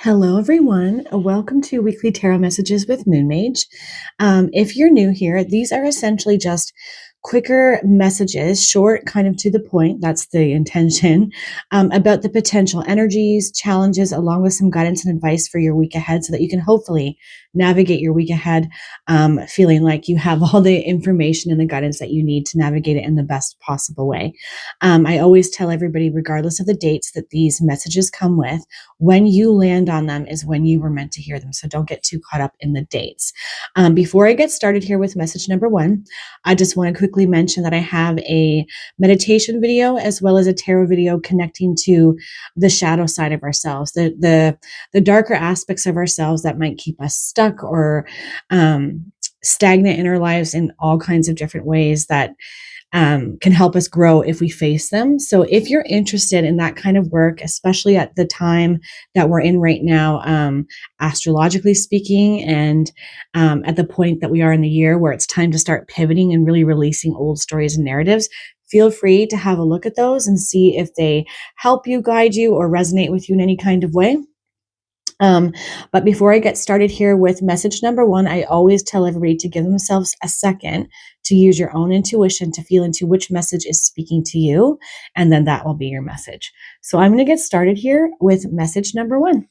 Hello, everyone. Welcome to Weekly Tarot Messages with Moon Mage. If you're new here, these are essentially just quicker messages, short, kind of to the point. That's the intention, about the potential energies, challenges, along with some guidance and advice for your week ahead so that you can hopefully navigate your week ahead feeling like you have all the information and the guidance that you need to navigate it in the best possible way. I always tell everybody, regardless of the dates that these messages come with, when you land on them is when you were meant to hear them. So don't get too caught up in the dates. Before I get started here with message number one, I just want to quickly mention that I have a meditation video as well as a tarot video connecting to the shadow side of ourselves, the darker aspects of ourselves that might keep us stuck or stagnant in our lives in all kinds of different ways that can help us grow if we face them. So if you're interested in that kind of work, especially at the time that we're in right now, astrologically speaking, and at the point that we are in the year where it's time to start pivoting and really releasing old stories and narratives, feel free to have a look at those and see if they help you, guide you, or resonate with you in any kind of way. But before I get started here with message number one, I always tell everybody to give themselves a second to use your own intuition to feel into which message is speaking to you, and then that will be your message. So I'm going to get started here with message number one.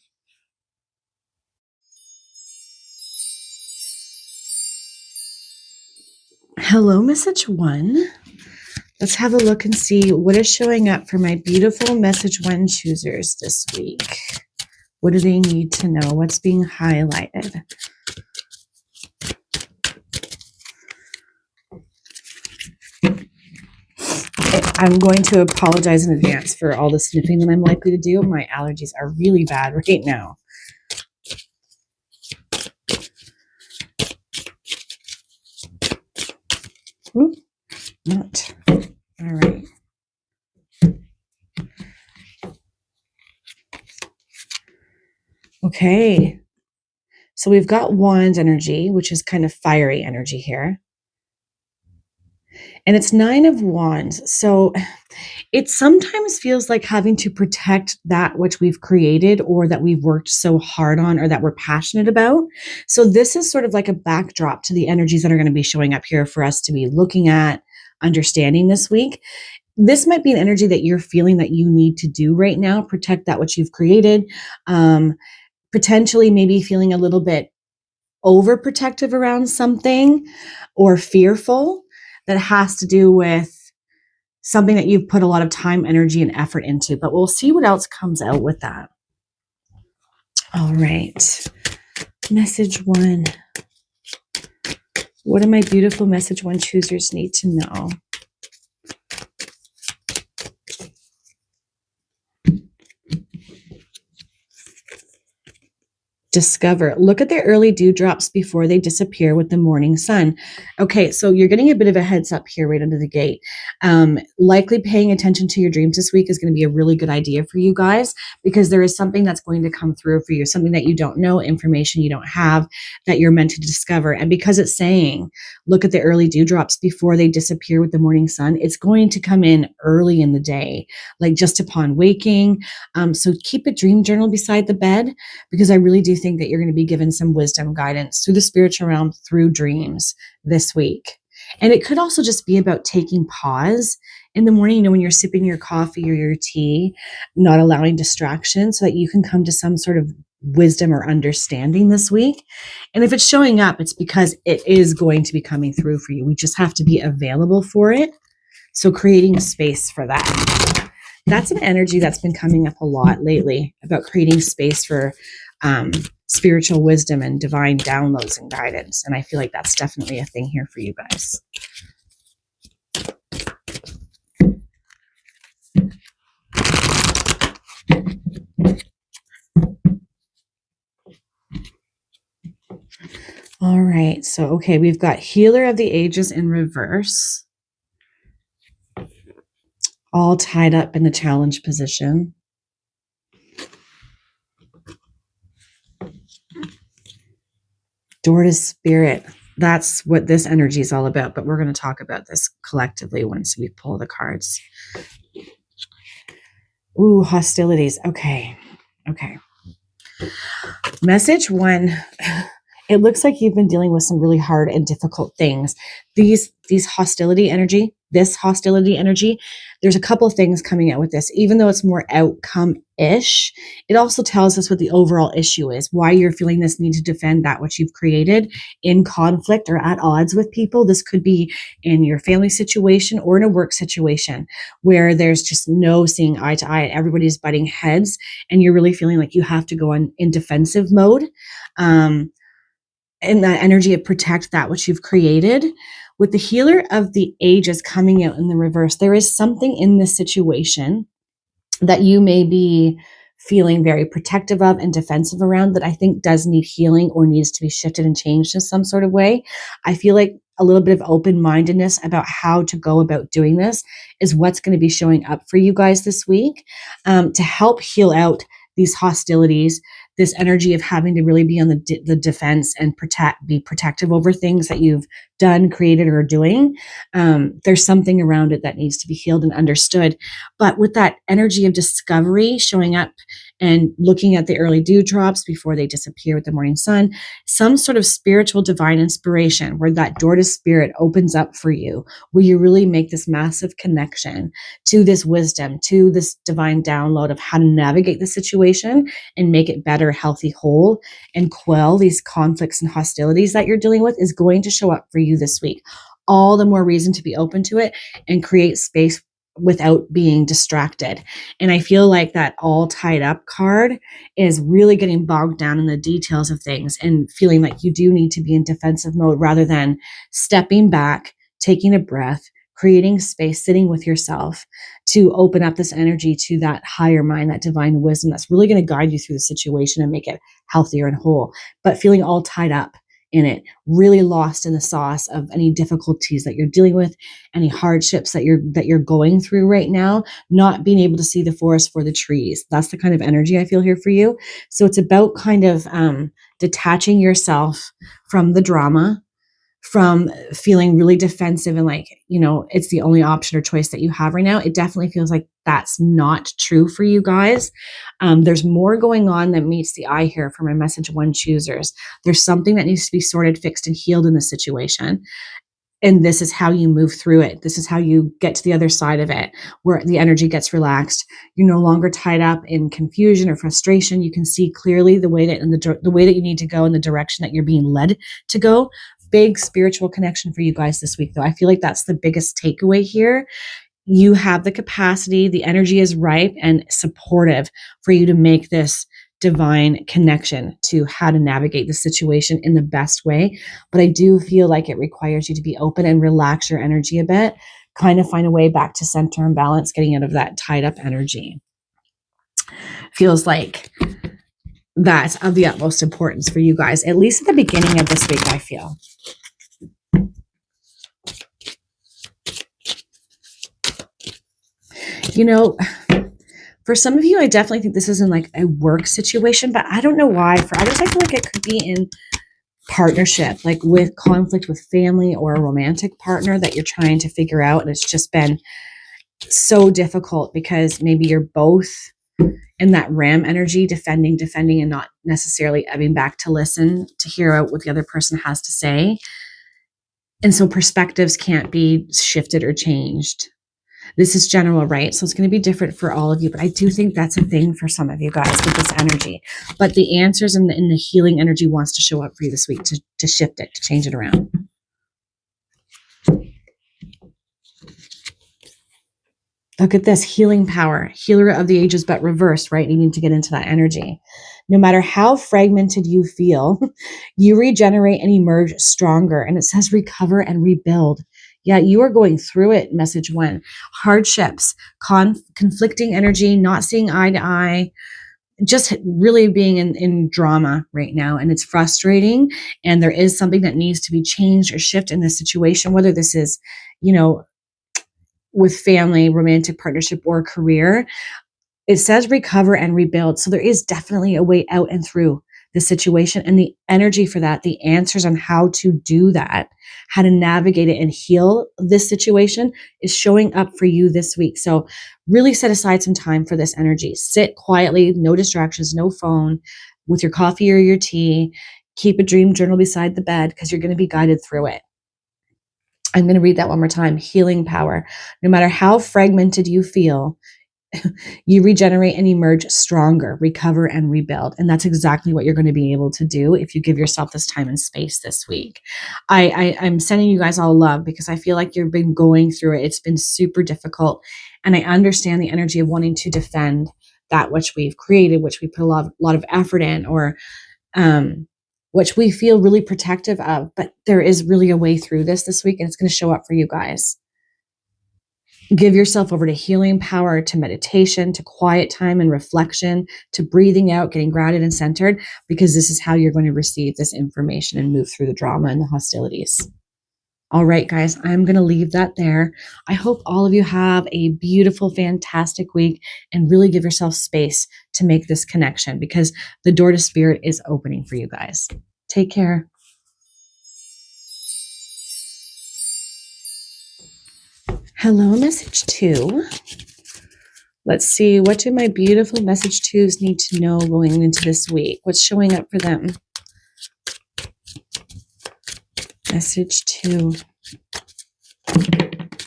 Hello, message one. Let's have a look and see what is showing up for my beautiful message one choosers this week. What do they need to know? What's being highlighted? I'm going to apologize in advance for all the sniffing that I'm likely to do. My allergies are really bad right now. Oop, not. All right. Okay. So we've got Wands energy, which is kind of fiery energy here. And it's 9 of Wands. So it sometimes feels like having to protect that which we've created or that we've worked so hard on or that we're passionate about. So this is sort of like a backdrop to the energies that are going to be showing up here for us to be looking at, understanding this week. This might be an energy that you're feeling that you need to do right now, protect that which you've created. Potentially maybe feeling a little bit overprotective around something or fearful that has to do with something that you've put a lot of time, energy, and effort into. But we'll see what else comes out with that. All right. Message one. What do my beautiful message one choosers need to know? Discover. Look at the early dewdrops before they disappear with the morning sun. Okay, so you're getting a bit of a heads up here right under the gate. Likely paying attention to your dreams this week is going to be a really good idea for you guys, because there is something that's going to come through for you, something that you don't know, information you don't have that you're meant to discover. And because it's saying, look at the early dewdrops before they disappear with the morning sun, it's going to come in early in the day, like just upon waking. So keep a dream journal beside the bed, because I really do think that you're going to be given some wisdom guidance through the spiritual realm through dreams this week. And it could also just be about taking pause in the morning, when you're sipping your coffee or your tea, not allowing distractions so that you can come to some sort of wisdom or understanding this week. And if it's showing up, it's because it is going to be coming through for you. We just have to be available for it. So creating a space for that. That's an energy that's been coming up a lot lately, about creating space for spiritual wisdom and divine downloads and guidance. And I feel like that's definitely a thing here for you guys. All right. So, okay, we've got Healer of the Ages in reverse, all tied up in the challenge position. Door to Spirit. That's what this energy is all about, but we're going to talk about this collectively once we pull the cards. Ooh, hostilities. Okay. Message one, it looks like you've been dealing with some really hard and difficult things. These hostility energy, this hostility energy, there's a couple of things coming out with this. Even though it's more outcome-ish, it also tells us what the overall issue is, why you're feeling this need to defend that which you've created in conflict or at odds with people. This could be in your family situation or in a work situation where there's just no seeing eye to eye. Everybody's butting heads and you're really feeling like you have to go in defensive mode. And that energy of protect that which you've created. With the healer of the ages coming out in the reverse, there is something in this situation that you may be feeling very protective of and defensive around that I think does need healing or needs to be shifted and changed in some sort of way. I feel like a little bit of open-mindedness about how to go about doing this is what's going to be showing up for you guys this week, to help heal out these hostilities, this energy of having to really be on the defense and be protective over things that you've done, created, or doing. There's something around it that needs to be healed and understood. But with that energy of discovery showing up and looking at the early dewdrops before they disappear with the morning sun, some sort of spiritual divine inspiration where that door to spirit opens up for you, where you really make this massive connection to this wisdom, to this divine download of how to navigate the situation and make it better, healthy, whole, and quell these conflicts and hostilities that you're dealing with is going to show up for you this week. All the more reason to be open to it and create space without being distracted. And I feel like that all tied up card is really getting bogged down in the details of things and feeling like you do need to be in defensive mode rather than stepping back, taking a breath, creating space, sitting with yourself to open up this energy to that higher mind, that divine wisdom that's really going to guide you through the situation and make it healthier and whole, but feeling all tied up in it, really lost in the sauce of any difficulties that you're dealing with, any hardships that you're going through right now, not being able to see the forest for the trees. That's the kind of energy I feel here for you. So it's about kind of detaching yourself from the drama, from feeling really defensive and like, it's the only option or choice that you have right now. It definitely feels like that's not true for you guys. There's more going on than meets the eye here for my message one choosers. There's something that needs to be sorted, fixed, and healed in the situation. And this is how you move through it. This is how you get to the other side of it, where the energy gets relaxed. You're no longer tied up in confusion or frustration. You can see clearly the way that you need to go in the direction that you're being led to go. Big spiritual connection for you guys this week, though. I feel like that's the biggest takeaway here. You have the capacity, the energy is ripe and supportive for you to make this divine connection to how to navigate the situation in the best way. But I do feel like it requires you to be open and relax your energy a bit, kind of find a way back to center and balance, getting out of that tied up energy. Feels like that's of the utmost importance for you guys, at least at the beginning of this week, I feel. For some of you, I definitely think this is in like a work situation, but I don't know why. For others, I feel like it could be in partnership, like with conflict with family or a romantic partner that you're trying to figure out. And it's just been so difficult because maybe you're both in that ram energy, defending, and not necessarily ebbing back to listen, to hear out what the other person has to say. And so perspectives can't be shifted or changed. This is general, right? So it's going to be different for all of you, but I do think that's a thing for some of you guys with this energy. But the answers in the healing energy wants to show up for you this week to shift it, to change it around. Look at this healing power, healer of the ages, but reversed, right? You need to get into that energy. No matter how fragmented you feel, you regenerate and emerge stronger. And it says recover and rebuild. Yeah, you are going through it. Message one, hardships, conflicting energy, not seeing eye to eye, just really being in drama right now. And it's frustrating. And there is something that needs to be changed or shifted in this situation, whether this is, with family, romantic partnership, or career. It says recover and rebuild. So there is definitely a way out and through the situation, and the energy for that, the answers on how to do that, how to navigate it and heal this situation is showing up for you this week. So really set aside some time for this energy. Sit quietly, no distractions, no phone, with your coffee or your tea. Keep a dream journal beside the bed because you're going to be guided through it. I'm going to read that one more time. Healing power. No matter how fragmented you feel, you regenerate and emerge stronger, recover and rebuild. And that's exactly what you're going to be able to do if you give yourself this time and space this week. I'm sending you guys all love because I feel like you've been going through it. It's been super difficult. And I understand the energy of wanting to defend that which we've created, which we put a lot of effort in, or which we feel really protective of. But there is really a way through this week, and it's going to show up for you guys. Give yourself over to healing power, to meditation, to quiet time and reflection, to breathing out, getting grounded and centered, because this is how you're going to receive this information and move through the drama and the hostilities. All right, guys, I'm going to leave that there. I hope all of you have a beautiful, fantastic week and really give yourself space to make this connection because the door to spirit is opening for you guys. Take care. Hello, message 2. Let's see, what do my beautiful message 2s need to know going into this week? What's showing up for them? Message 2.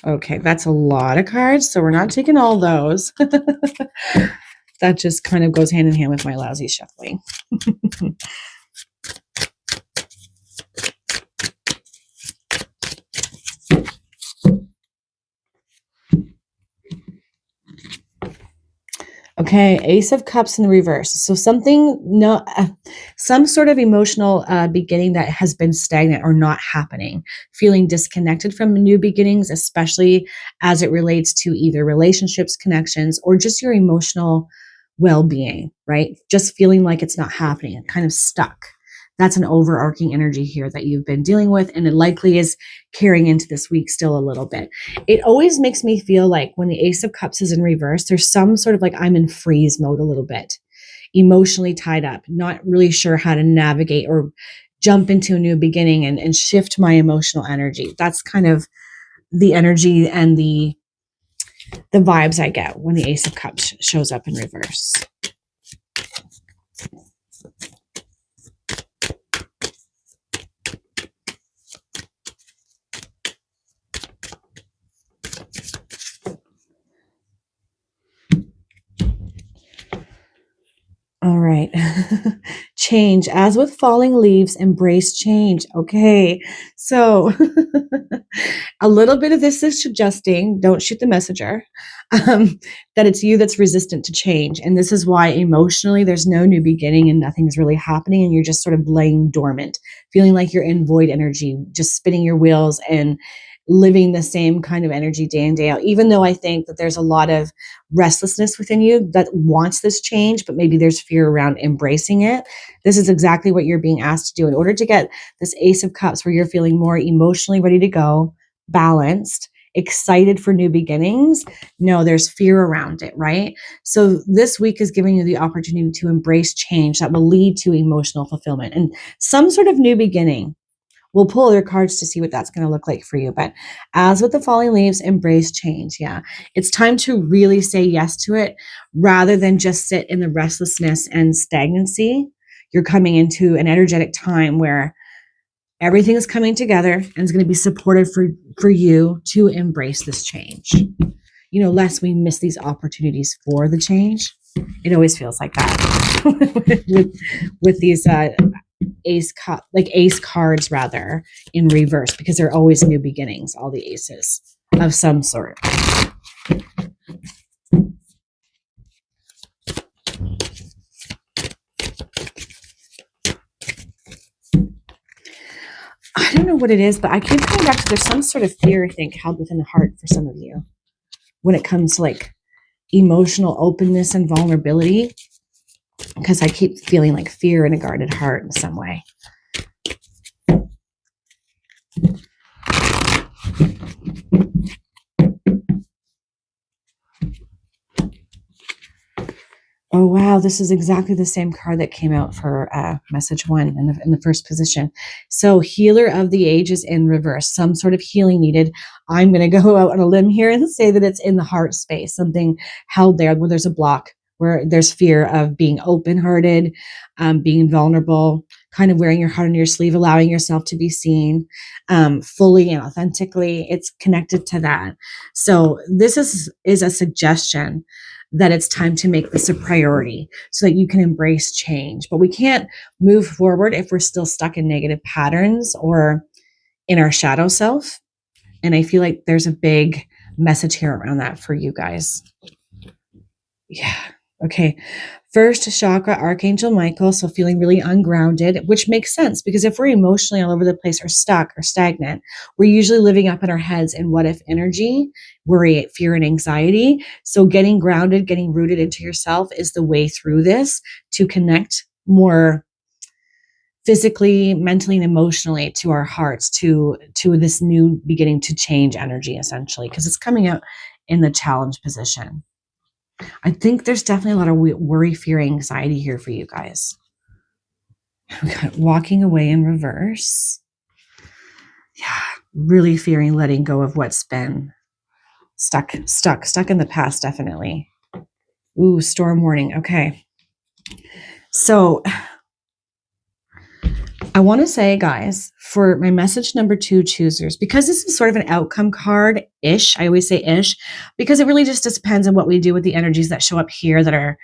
Okay, that's a lot of cards, so we're not taking all those. That just kind of goes hand in hand with my lousy shuffling. Okay, Ace of Cups in the reverse. So some sort of emotional beginning that has been stagnant or not happening. Feeling disconnected from new beginnings, especially as it relates to either relationships, connections, or just your emotional well-being, right? Just feeling like it's not happening, kind of stuck. That's an overarching energy here that you've been dealing with, and it likely is carrying into this week still a little bit. It always makes me feel like when the Ace of Cups is in reverse, there's some sort of like I'm in freeze mode a little bit, emotionally tied up, not really sure how to navigate or jump into a new beginning and shift my emotional energy. That's kind of the energy and the vibes I get when the Ace of Cups shows up in reverse. All right. Change. As with falling leaves, embrace change. Okay. So a little bit of this is suggesting, don't shoot the messenger, that it's you that's resistant to change. And this is why emotionally there's no new beginning and nothing's really happening. And you're just sort of laying dormant, feeling like you're in void energy, just spinning your wheels and living the same kind of energy day in, day out, even though I think that there's a lot of restlessness within you that wants this change, but maybe there's fear around embracing it. This is exactly what you're being asked to do in order to get this Ace of Cups where you're feeling more emotionally ready to go, balanced, excited for new beginnings. No, there's fear around it, right? So this week is giving you the opportunity to embrace change that will lead to emotional fulfillment and some sort of new beginning. We'll pull other cards to see what that's going to look like for you. But as with the falling leaves, embrace change. Yeah. It's time to really say yes to it rather than just sit in the restlessness and stagnancy. You're coming into an energetic time where everything is coming together and is going to be supportive for you to embrace this change. You know, lest we miss these opportunities for the change. It always feels like that with these ace cards rather in reverse, because they're always new beginnings, all the aces of some sort. I don't know what it is, but I keep coming back to there's some sort of fear, I think, held within the heart for some of you when it comes to like emotional openness and vulnerability, because I keep feeling like fear in a guarded heart in some way. Oh, wow. This is exactly the same card that came out for message 1 in the first position. So healer of the ages in reverse, some sort of healing needed. I'm going to go out on a limb here and say that it's in the heart space, something held there where there's a block where there's fear of being open-hearted, being vulnerable, kind of wearing your heart on your sleeve, allowing yourself to be seen fully and authentically. It's connected to that. So this is a suggestion that it's time to make this a priority so that you can embrace change. But we can't move forward if we're still stuck in negative patterns or in our shadow self. And I feel like there's a big message here around that for you guys. Yeah. Okay. First chakra, Archangel Michael. So feeling really ungrounded, which makes sense because if we're emotionally all over the place or stuck or stagnant, we're usually living up in our heads in what if energy, worry, fear, and anxiety. So getting grounded, getting rooted into yourself is the way through this to connect more physically, mentally, and emotionally to our hearts, to this new beginning to change energy, essentially, because it's coming out in the challenge position. I think there's definitely a lot of worry, fear, anxiety here for you guys. We got walking away in reverse. Yeah, really fearing letting go of what's been stuck in the past, definitely. Ooh, storm warning. Okay. So I want to say, guys, for my message number 2 choosers, because this is sort of an outcome card-ish, I always say ish, because it really just depends on what we do with the energies that show up here that are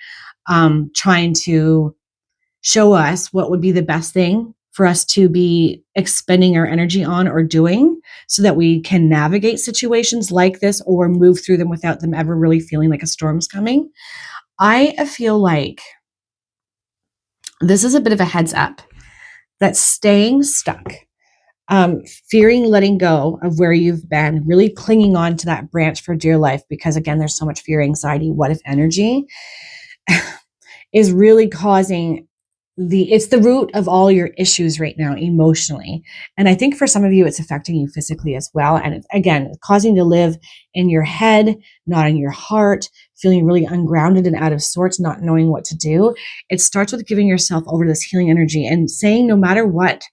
trying to show us what would be the best thing for us to be expending our energy on or doing so that we can navigate situations like this or move through them without them ever really feeling like a storm's coming. I feel like this is a bit of a heads up that staying stuck, fearing letting go of where you've been, really clinging on to that branch for dear life, because again, there's so much fear, anxiety, what if energy is really causing it's the root of all your issues right now emotionally. And I think for some of you, it's affecting you physically as well. And it's, again, causing you to live in your head, not in your heart, feeling really ungrounded and out of sorts, not knowing what to do. It starts with giving yourself over to this healing energy and saying, no matter what,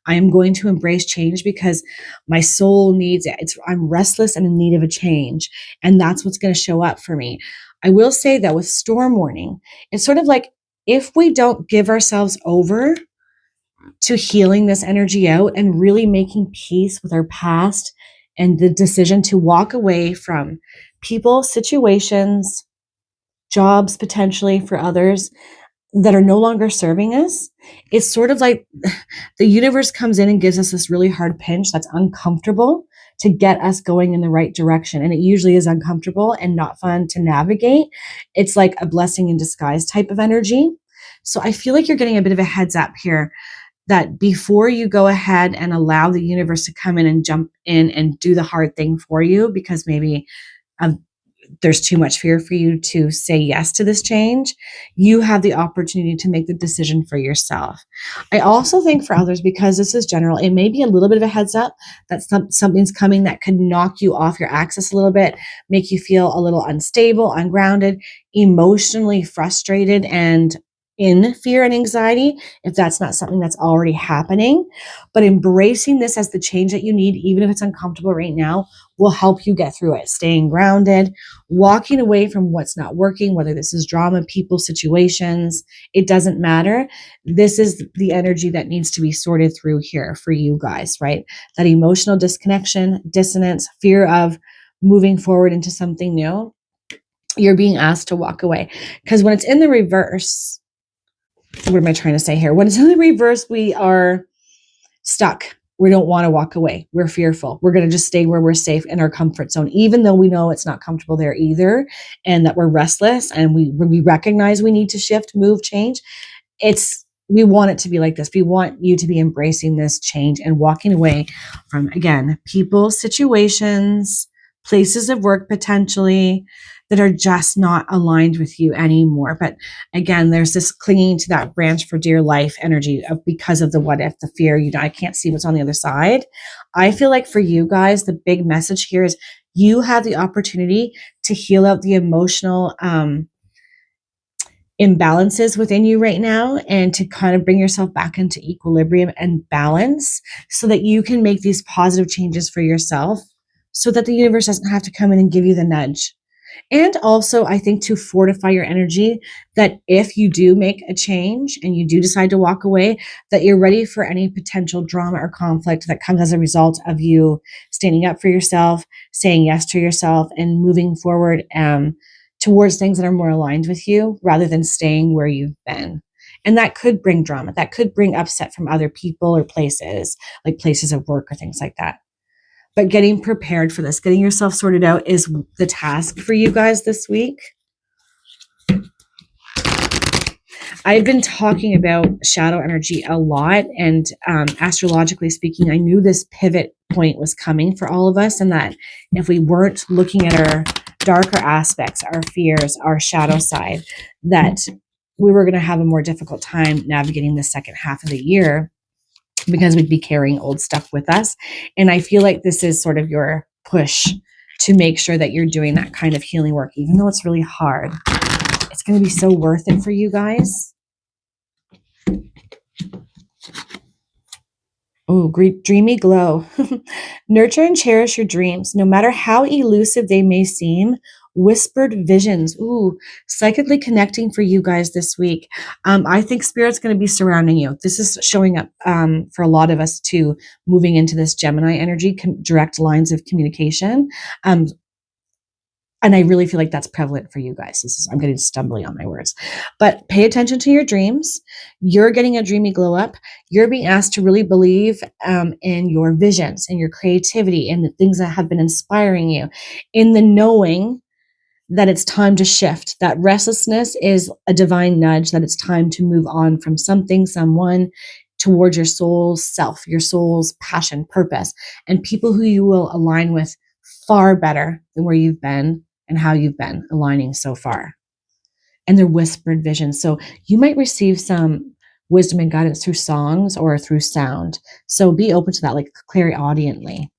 I am going to embrace change because my soul needs it. I'm restless and in need of a change. And that's what's going to show up for me. I will say that with storm warning, it's sort of like, if we don't give ourselves over to healing this energy out and really making peace with our past and the decision to walk away from people, situations, jobs potentially for others that are no longer serving us, it's sort of like the universe comes in and gives us this really hard pinch that's uncomfortable to get us going in the right direction. And it usually is uncomfortable and not fun to navigate. It's like a blessing in disguise type of energy. So I feel like you're getting a bit of a heads up here that before you go ahead and allow the universe to come in and jump in and do the hard thing for you, because maybe there's too much fear for you to say yes to this change, you have the opportunity to make the decision for yourself. I also think for others, because this is general, it may be a little bit of a heads up that something's coming that could knock you off your axis a little bit, make you feel a little unstable, ungrounded, emotionally frustrated, and in fear and anxiety, if that's not something that's already happening. But embracing this as the change that you need, even if it's uncomfortable right now, will help you get through it. Staying grounded, walking away from what's not working, whether this is drama, people, situations, it doesn't matter. This is the energy that needs to be sorted through here for you guys, right? That emotional disconnection, dissonance, fear of moving forward into something new. You're being asked to walk away. Because when it's in the reverse, what am I trying to say here? When it's in the reverse, we are stuck. We don't want to walk away. We're fearful. We're going to just stay where we're safe in our comfort zone, even though we know it's not comfortable there either, and that we're restless and we recognize we need to shift, move, change. We want it to be like this. We want you to be embracing this change and walking away from, again, people, situations, places of work potentially that are just not aligned with you anymore. But again, there's this clinging to that branch for dear life energy because of the what if, the fear, I can't see what's on the other side. I feel like for you guys, the big message here is you have the opportunity to heal out the emotional imbalances within you right now and to kind of bring yourself back into equilibrium and balance so that you can make these positive changes for yourself so that the universe doesn't have to come in and give you the nudge. And also, I think to fortify your energy, that if you do make a change and you do decide to walk away, that you're ready for any potential drama or conflict that comes as a result of you standing up for yourself, saying yes to yourself, and moving forward towards things that are more aligned with you rather than staying where you've been. And that could bring drama. That could bring upset from other people or places, like places of work or things like that. But getting prepared for this, getting yourself sorted out is the task for you guys this week. I've been talking about shadow energy a lot, and astrologically speaking, I knew this pivot point was coming for all of us, and that if we weren't looking at our darker aspects, our fears, our shadow side, that we were going to have a more difficult time navigating the second half of the year because we'd be carrying old stuff with us. And I feel like this is sort of your push to make sure that you're doing that kind of healing work, even though it's really hard. It's going to be so worth it for you guys. Oh, great, dreamy glow. Nurture and cherish your dreams, no matter how elusive they may seem. Whispered visions. Ooh, psychically connecting for you guys this week. I think Spirit's going to be surrounding you. This is showing up for a lot of us too, moving into this Gemini energy, direct lines of communication. And I really feel like that's prevalent for you guys. I'm getting stumbly on my words, but pay attention to your dreams. You're getting a dreamy glow up. You're being asked to really believe in your visions and your creativity and the things that have been inspiring you, in the knowing that it's time to shift. That restlessness is a divine nudge, that it's time to move on from something, someone, towards your soul's self, your soul's passion, purpose, and people who you will align with far better than where you've been and how you've been aligning so far. And they're whispered visions. So you might receive some wisdom and guidance through songs or through sound. So be open to that, like clairaudiently.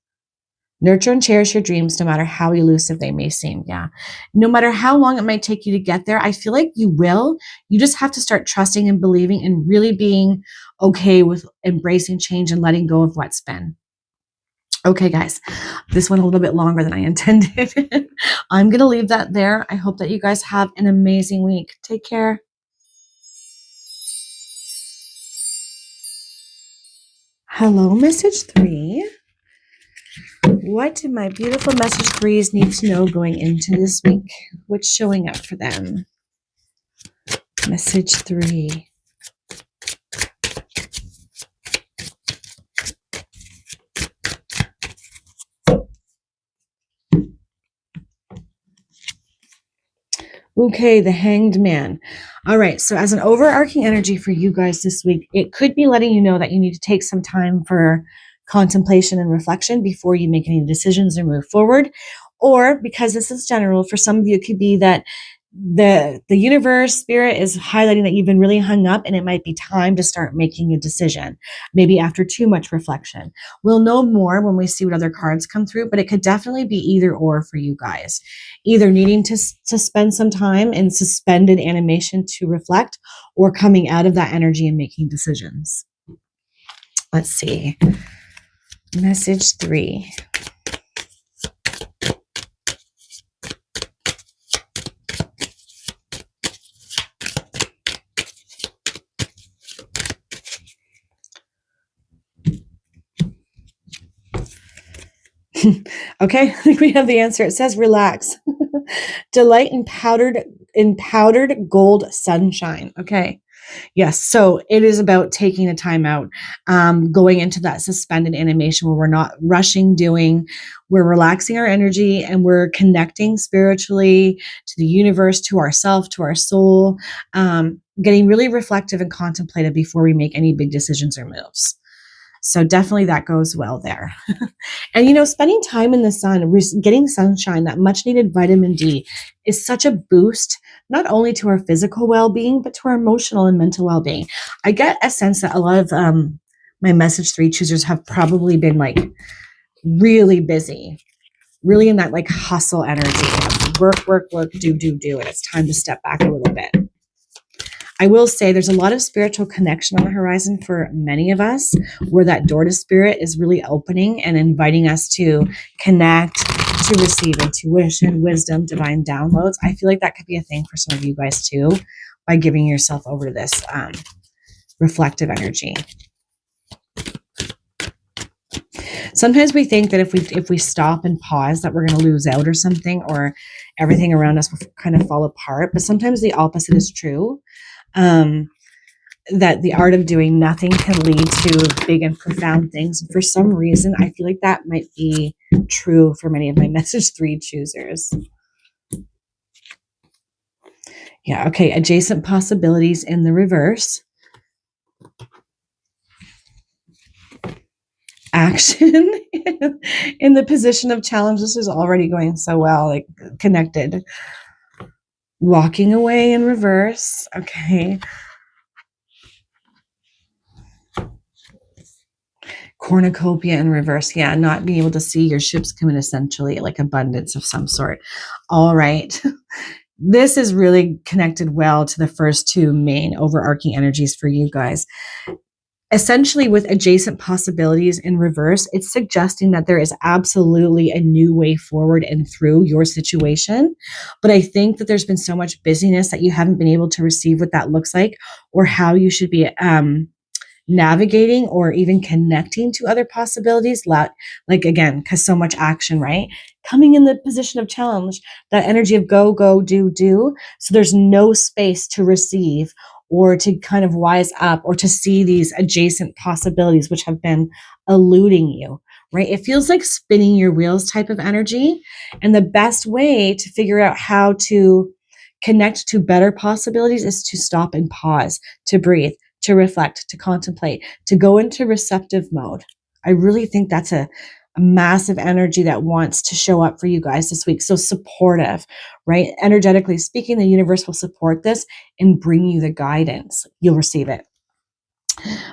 Nurture and cherish your dreams, no matter how elusive they may seem. Yeah. No matter how long it might take you to get there, I feel like you will. You just have to start trusting and believing and really being okay with embracing change and letting go of what's been. Okay, guys, this went a little bit longer than I intended. I'm going to leave that there. I hope that you guys have an amazing week. Take care. Hello, message 3. What do my beautiful message 3s need to know going into this week? What's showing up for them? Message 3. Okay, the Hanged Man. All right, so as an overarching energy for you guys this week, it could be letting you know that you need to take some time for contemplation and reflection before you make any decisions or move forward. Or, because this is general, for some of you, it could be that the universe, spirit is highlighting that you've been really hung up and it might be time to start making a decision, maybe after too much reflection. We'll know more when we see what other cards come through, but it could definitely be either or for you guys. Either needing to spend some time in suspended animation to reflect, or coming out of that energy and making decisions. Let's see. Message 3. Okay, I think we have the answer. It says relax. Delight in powdered gold sunshine. Okay. Yes. So it is about taking a time out, going into that suspended animation where we're not rushing we're relaxing our energy and we're connecting spiritually to the universe, to ourself, to our soul, getting really reflective and contemplative before we make any big decisions or moves. So definitely that goes well there. And, spending time in the sun, getting sunshine, that much needed vitamin D is such a boost, not only to our physical well-being, but to our emotional and mental well-being. I get a sense that a lot of my message 3 choosers have probably been like really busy, really in that like hustle energy of work, do, and it's time to step back a little bit. I will say there's a lot of spiritual connection on the horizon for many of us, where that door to spirit is really opening and inviting us to connect, to receive intuition, wisdom, divine downloads. I feel like that could be a thing for some of you guys too, by giving yourself over to this reflective energy. Sometimes we think that if we stop and pause that we're going to lose out or something, or everything around us will kind of fall apart. But sometimes the opposite is true. That the art of doing nothing can lead to big and profound things. For some reason, I feel like that might be true for many of my message 3 choosers. Yeah, okay. Adjacent possibilities in the reverse. Action in the position of challenge. This is already going so well, like connected. Walking away in reverse. Okay. Cornucopia in reverse. Yeah, not being able to see your ships come in, essentially like abundance of some sort. All right. This is really connected well to the first 2 main overarching energies for you guys. Essentially, with adjacent possibilities in reverse, it's suggesting that there is absolutely a new way forward and through your situation. But I think that there's been so much busyness that you haven't been able to receive what that looks like, or how you should be navigating or even connecting to other possibilities. Like, again, because so much action, right? Coming in the position of challenge, that energy of go, go, do. So there's no space to receive or to kind of wise up or to see these adjacent possibilities, which have been eluding you, right? It feels like spinning your wheels type of energy. And the best way to figure out how to connect to better possibilities is to stop and pause, to breathe, to reflect, to contemplate, to go into receptive mode. I really think that's a massive energy that wants to show up for you guys this week. So supportive, right? Energetically speaking, the universe will support this and bring you the guidance. You'll receive it.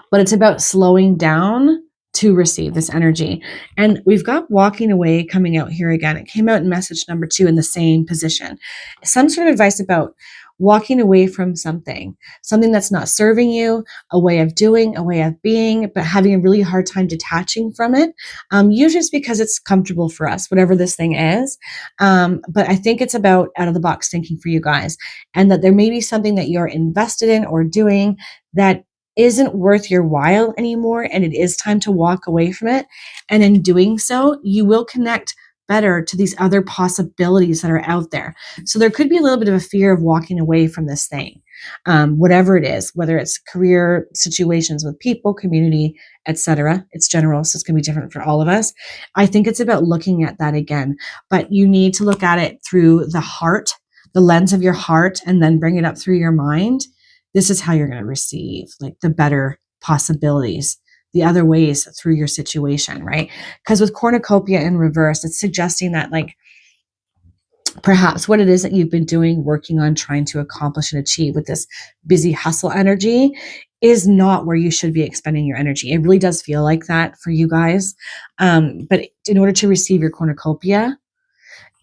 But it's about slowing down to receive this energy. And we've got walking away coming out here again. It came out in message number 2 in the same position. Some sort of advice about walking away from something that's not serving you, a way of doing, a way of being, but having a really hard time detaching from it. Usually it's because it's comfortable for us, whatever this thing is. But I think it's about out of the box thinking for you guys, and that there may be something that you're invested in or doing that isn't worth your while anymore, and it is time to walk away from it. And in doing so, you will connect better to these other possibilities that are out there. So there could be a little bit of a fear of walking away from this thing, whatever it is, whether it's career situations with people, community, etc. It's general, so it's going to be different for all of us. I think it's about looking at that again, but you need to look at it through the heart, the lens of your heart, and then bring it up through your mind. This is how you're going to receive like the better possibilities, the other ways through your situation, right? Because with cornucopia in reverse, it's suggesting that like perhaps what it is that you've been doing, working on, trying to accomplish and achieve with this busy hustle energy is not where you should be expending your energy. It really does feel like that for you guys. But in order to receive your cornucopia,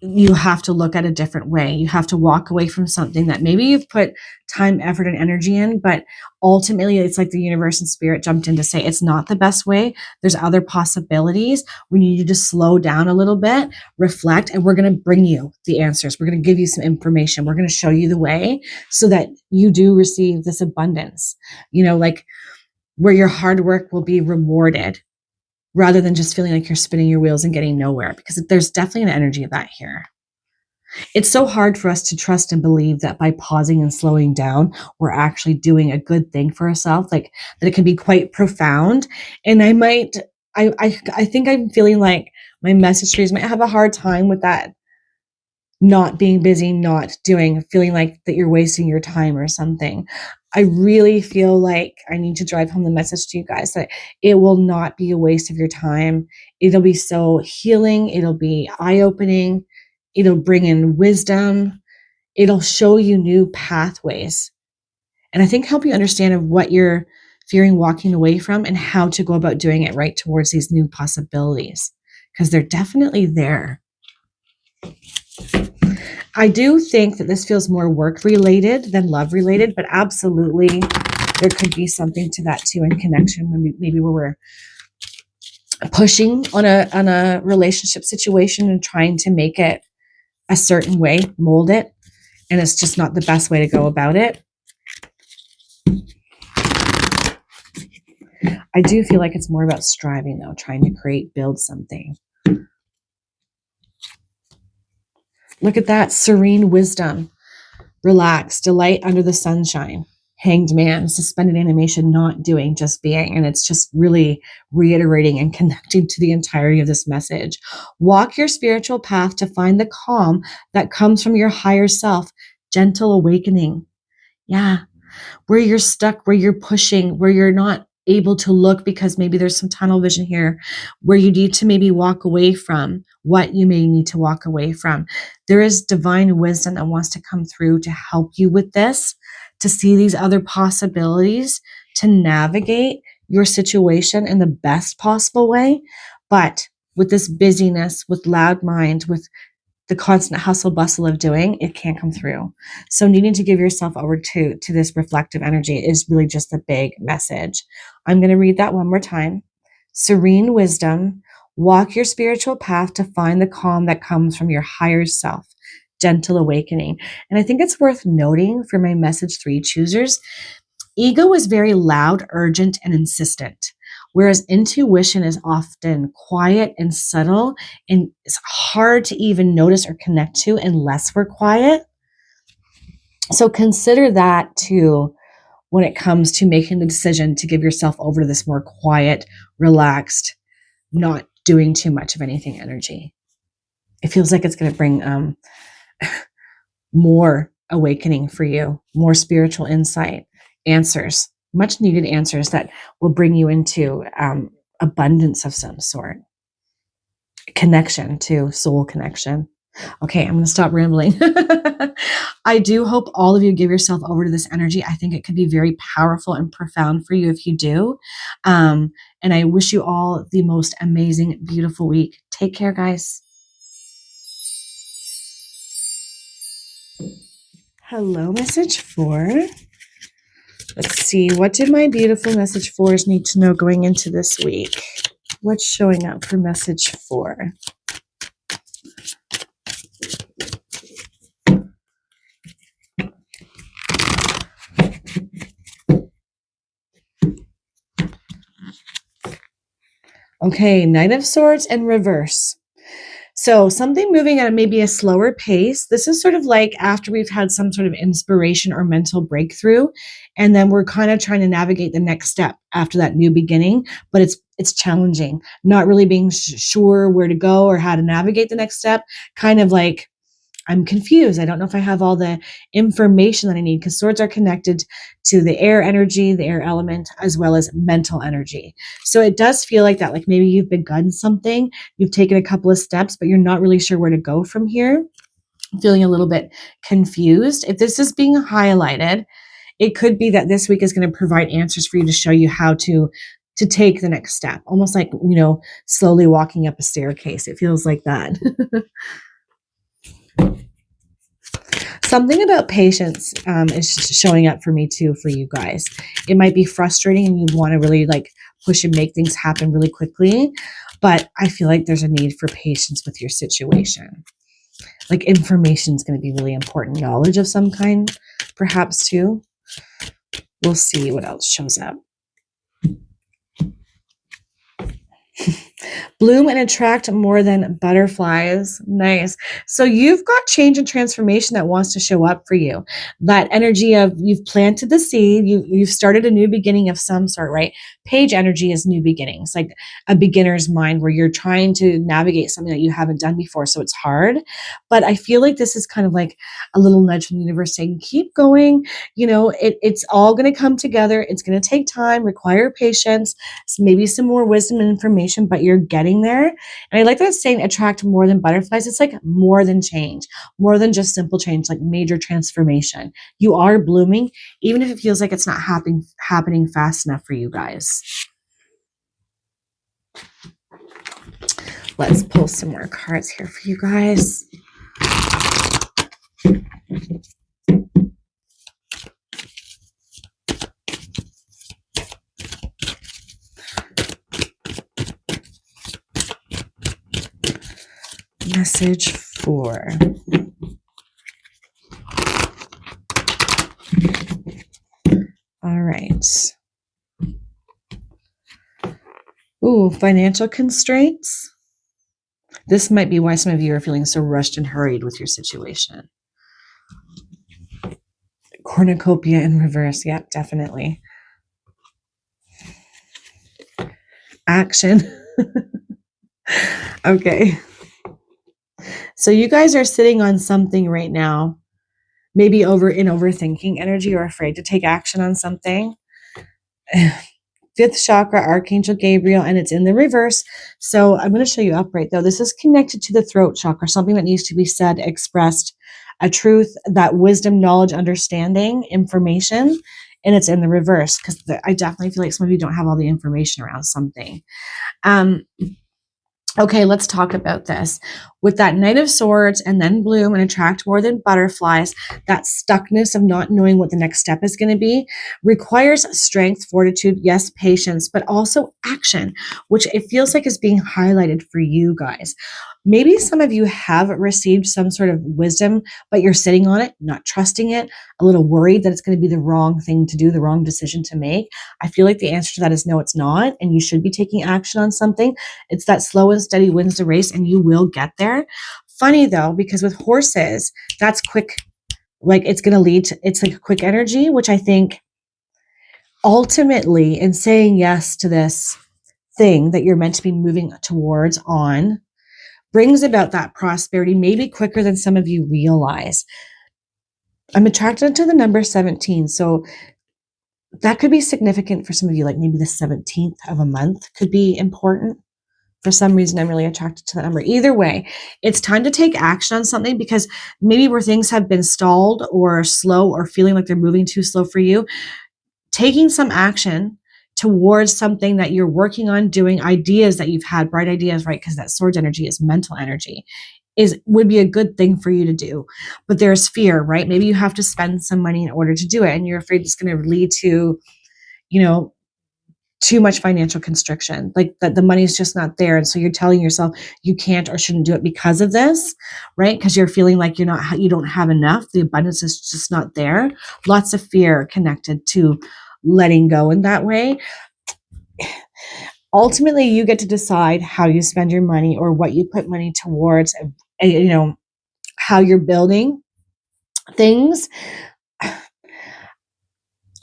you have to look at a different way. You have to walk away from something that maybe you've put time, effort, and energy in, but ultimately it's like the universe and spirit jumped in to say it's not the best way. There's other possibilities. We need you to slow down a little bit, reflect, and we're going to bring you the answers. We're going to give you some information. We're going to show you the way so that you do receive this abundance, like where your hard work will be rewarded, rather than just feeling like you're spinning your wheels and getting nowhere, because there's definitely an energy of that here. It's so hard for us to trust and believe that by pausing and slowing down, we're actually doing a good thing for ourselves, like that it can be quite profound. And I think I'm feeling like my message trees might have a hard time with that. Not being busy, not doing, feeling like that you're wasting your time or something. I really feel like I need to drive home the message to you guys that it will not be a waste of your time. It'll be so healing. It'll be eye-opening. It'll bring in wisdom. It'll show you new pathways. And I think help you understand of what you're fearing walking away from and how to go about doing it right towards these new possibilities, because they're definitely there. I do think that this feels more work-related than love-related, but absolutely there could be something to that too in connection, maybe where we're pushing on a relationship situation and trying to make it a certain way, mold it, and it's just not the best way to go about it. I do feel like it's more about striving though, trying to create, build something. Look at that, serene wisdom, relax, delight under the sunshine. Hanged man, suspended animation, not doing, just being. And it's just really reiterating and connecting to the entirety of this message. Walk your spiritual path to find the calm that comes from your higher self. Gentle awakening. Yeah. Where you're stuck, where you're pushing, where you're not able to look because maybe there's some tunnel vision here, where you need to maybe walk away from what you may need to walk away from. There is divine wisdom that wants to come through to help you with this, to see these other possibilities, to navigate your situation in the best possible way. But with this busyness, with loud mind, with the constant hustle bustle of doing, it can't come through. So needing to give yourself over to this reflective energy is really just a big message. I'm going to read that one more time. Serene wisdom, walk your spiritual path to find the calm that comes from your higher self. Gentle awakening. And I think it's worth noting for my message 3 choosers, ego is very loud, urgent, and insistent, whereas intuition is often quiet and subtle, and it's hard to even notice or connect to unless we're quiet. So consider that too when it comes to making the decision to give yourself over to this more quiet, relaxed, not doing too much of anything energy. It feels like it's going to bring more awakening for you, more spiritual insight, answers, much needed answers that will bring you into abundance of some sort. Connection to soul connection. Okay, I'm going to stop rambling. I do hope all of you give yourself over to this energy. I think it could be very powerful and profound for you if you do. And I wish you all the most amazing, beautiful week. Take care, guys. Hello, message 4. Let's see. What did my beautiful message 4s need to know going into this week? What's showing up for message 4? Okay, Knight of Swords and reverse. So something moving at maybe a slower pace. This is sort of like after we've had some sort of inspiration or mental breakthrough, and then we're kind of trying to navigate the next step after that new beginning, but it's challenging, not really being sure where to go or how to navigate the next step, kind of like, I'm confused. I don't know if I have all the information that I need, because swords are connected to the air energy, the air element, as well as mental energy. So it does feel like that, like maybe you've begun something, you've taken a couple of steps, but you're not really sure where to go from here. Feeling a little bit confused. If this is being highlighted, it could be that this week is going to provide answers for you to show you how to take the next step, almost like, slowly walking up a staircase. It feels like that. Something about patience is showing up for me too, for you guys. It might be frustrating and you want to really push and make things happen really quickly, but I feel like there's a need for patience with your situation. Like information is going to be really important. Knowledge of some kind, perhaps too. We'll see what else shows up. Bloom and attract more than butterflies. Nice. So you've got change and transformation that wants to show up for you. That energy of you've planted the seed, you've started a new beginning of some sort, right? Page energy is new beginnings, like a beginner's mind where you're trying to navigate something that you haven't done before. So it's hard. But I feel like this is kind of like a little nudge from the universe saying, keep going. It's all going to come together. It's going to take time, require patience, maybe some more wisdom and information, but you're getting there. And I like that it's saying attract more than butterflies. It's like more than change, more than just simple change, like major transformation. You are blooming, even if it feels like it's not happening fast enough for you guys. Let's pull some more cards here for you guys. Message 4. All right. Ooh, financial constraints. This might be why some of you are feeling so rushed and hurried with your situation. Cornucopia in reverse. Yep, definitely. Action. Okay. So you guys are sitting on something right now, maybe overthinking energy or afraid to take action on something. 5th chakra, Archangel Gabriel, and it's in the reverse. So I'm going to show you upright though. This is connected to the throat chakra, something that needs to be said, expressed, a truth, that wisdom, knowledge, understanding, information, and it's in the reverse because I definitely feel like some of you don't have all the information around something. Okay, let's talk about this. With that Knight of Swords and then bloom and attract more than butterflies, that stuckness of not knowing what the next step is going to be requires strength, fortitude, yes, patience, but also action, which it feels like is being highlighted for you guys. Maybe some of you have received some sort of wisdom, but you're sitting on it, not trusting it, a little worried that it's going to be the wrong thing to do, the wrong decision to make. I feel like the answer to that is no, it's not. And you should be taking action on something. It's that slow and steady wins the race, and you will get there. Funny though, because with horses, that's quick. Like it's going to lead to, it's like a quick energy, which I think ultimately in saying yes to this thing that you're meant to be moving towards on, brings about that prosperity maybe quicker than some of you realize. I'm attracted to the number 17. So that could be significant for some of you, like maybe the 17th of a month could be important. For some reason, I'm really attracted to that number. Either way, it's time to take action on something because maybe where things have been stalled or slow or feeling like they're moving too slow for you, taking some action towards something that you're working on doing, ideas that you've had, bright ideas, right? Because that sword energy is mental energy, would be a good thing for you to do. But there's fear, right? Maybe you have to spend some money in order to do it, and you're afraid it's going to lead to, too much financial constriction, like that the money's just not there. And so you're telling yourself you can't or shouldn't do it because of this, right? Because you're feeling like you don't have enough. The abundance is just not there. Lots of fear connected to letting go in that way. Ultimately, you get to decide how you spend your money or what you put money towards, how you're building things.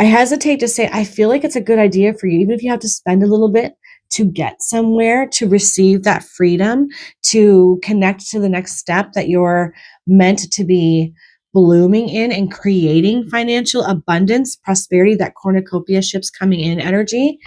I hesitate to say, I feel like it's a good idea for you, even if you have to spend a little bit to get somewhere, to receive that freedom, to connect to the next step that you're meant to be blooming in and creating financial abundance, prosperity, that cornucopia ships coming in energy.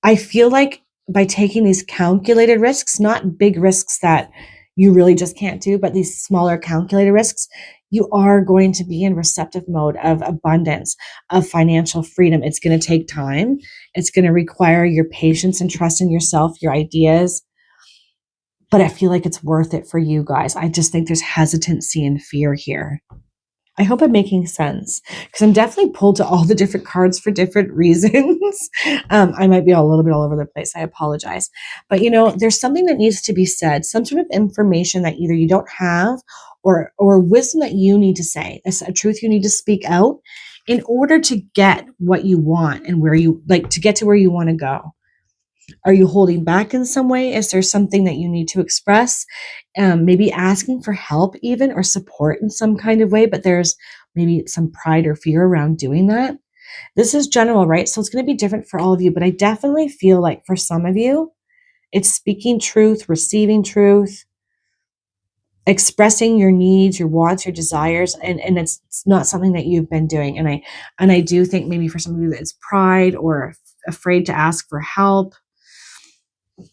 I feel like by taking these calculated risks, not big risks that you really just can't do, but these smaller calculated risks, you are going to be in receptive mode of abundance, of financial freedom. It's going to take time. It's going to require your patience and trust in yourself, your ideas. But I feel like it's worth it for you guys. I just think there's hesitancy and fear here. I hope I'm making sense because I'm definitely pulled to all the different cards for different reasons. I might be a little bit all over the place. I apologize. But, there's something that needs to be said, some sort of information that either you don't have or wisdom that you need to say. It's a truth you need to speak out in order to get what you want and to get to where you want to go. Are you holding back in some way? Is there something that you need to express? Maybe asking for help even or support in some kind of way, but there's maybe some pride or fear around doing that. This is general, right? So it's going to be different for all of you, but I definitely feel like for some of you, it's speaking truth, receiving truth, expressing your needs, your wants, your desires, and it's not something that you've been doing. And I do think maybe for some of you that it's pride or afraid to ask for help.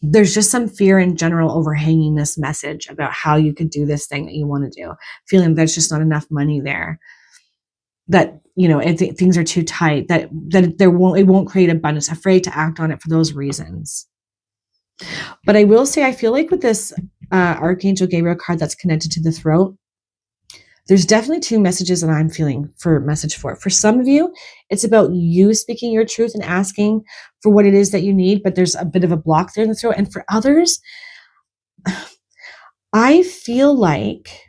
There's just some fear in general overhanging this message about how you could do this thing that you want to do, feeling there's just not enough money there, that, things are too tight, that it won't create abundance, afraid to act on it for those reasons. But I will say, I feel like with this Archangel Gabriel card that's connected to the throat, there's definitely two messages that I'm feeling for message 4. For some of you, it's about you speaking your truth and asking for what it is that you need, but there's a bit of a block there in the throat. And for others, I feel like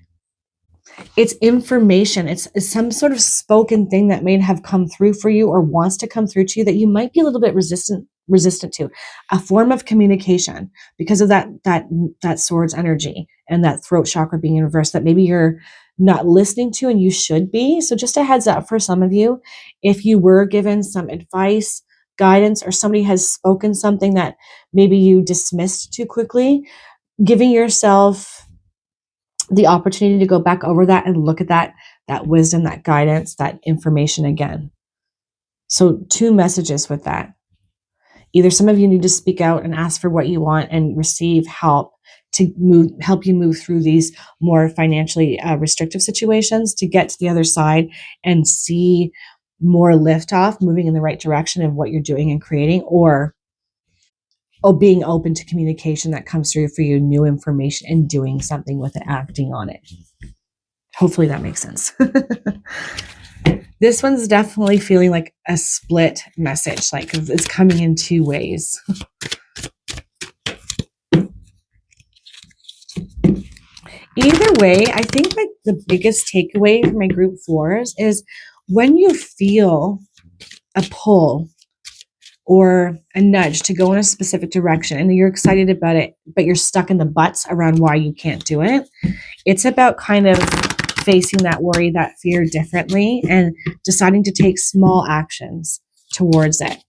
it's information. It's some sort of spoken thing that may have come through for you or wants to come through to you that you might be a little bit resistant to, a form of communication because of that swords energy and that throat chakra being in reverse that maybe you're not listening to and you should be. So just a heads up for some of you, if you were given some advice, guidance, or somebody has spoken something that maybe you dismissed too quickly, giving yourself the opportunity to go back over that and look at that wisdom, that guidance, that information again. So two messages with that. Either some of you need to speak out and ask for what you want and receive help to help you move through these more financially restrictive situations to get to the other side and see more liftoff, moving in the right direction of what you're doing and creating, or being open to communication that comes through for you, new information, and doing something with it, acting on it. Hopefully that makes sense. This one's definitely feeling like a split message, like it's coming in two ways. Either way, I think that the biggest takeaway for my group fours is when you feel a pull or a nudge to go in a specific direction and you're excited about it, but you're stuck in the buts around why you can't do it. It's about kind of facing that worry, that fear differently and deciding to take small actions towards it.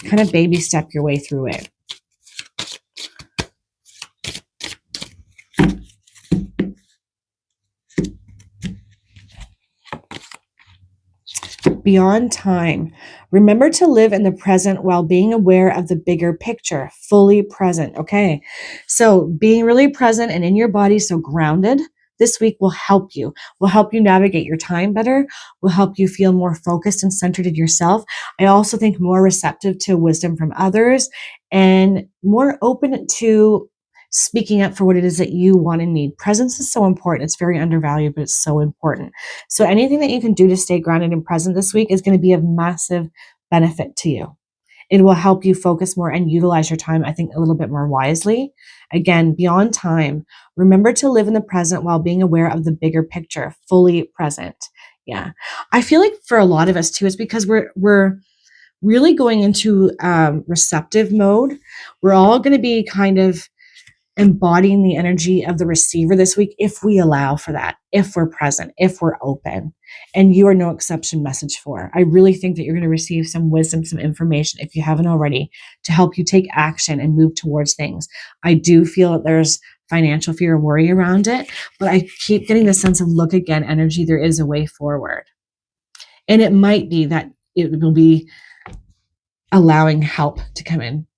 Kind of baby step your way through it. Beyond time, remember to live in the present while being aware of the bigger picture, fully present. Okay. So being really present and in your body, so grounded this week will help you navigate your time better, will help you feel more focused and centered in yourself. I also think more receptive to wisdom from others and more open to speaking up for what it is that you want and need. Presence is so important. It's very undervalued, but it's so important. So anything that you can do to stay grounded and present this week is going to be of massive benefit to you. It will help you focus more and utilize your time, I think, a little bit more wisely. Again, beyond time, remember to live in the present while being aware of the bigger picture, fully present. Yeah. I feel like for a lot of us too, it's because we're really going into receptive mode. We're all going to be kind of embodying the energy of the receiver this week if we allow for that, if we're present, if we're open. And you are no exception, message 4. I really think that you're going to receive some wisdom, some information, if you haven't already, to help you take action and move towards things. I do feel that there's financial fear and worry around it, but I keep getting the sense of look again energy. There is a way forward. And it might be that it will be allowing help to come in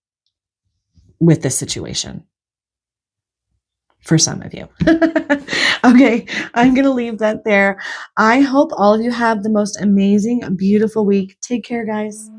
with this situation. For some of you. Okay, I'm going to leave that there. I hope all of you have the most amazing, beautiful week. Take care, guys.